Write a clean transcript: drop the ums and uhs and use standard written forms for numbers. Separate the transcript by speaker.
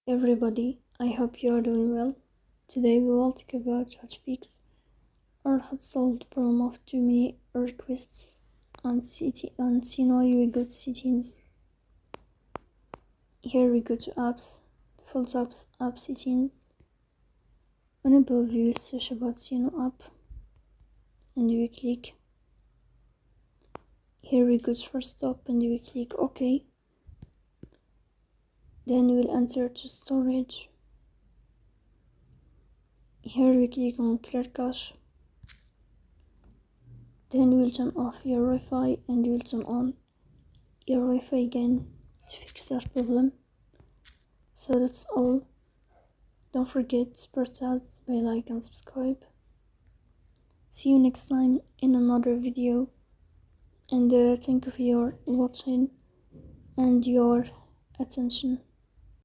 Speaker 1: Everybody, I hope you are doing well. Today we will talk about how to fix or how to solve the problem of too many requests on Suno. We go to settings. Here we go to apps, default apps, app settings. On above you will search about Suno app and we click. Here we go to first stop and we click OK. Then we will enter to storage. Here we click on clear cache. Then we will turn off your Wi-Fi and we will turn on your Wi-Fi again to fix that problem. So that's all. Don't forget to support us by like and subscribe. See you next time in another video, and thank you for your watching and your attention.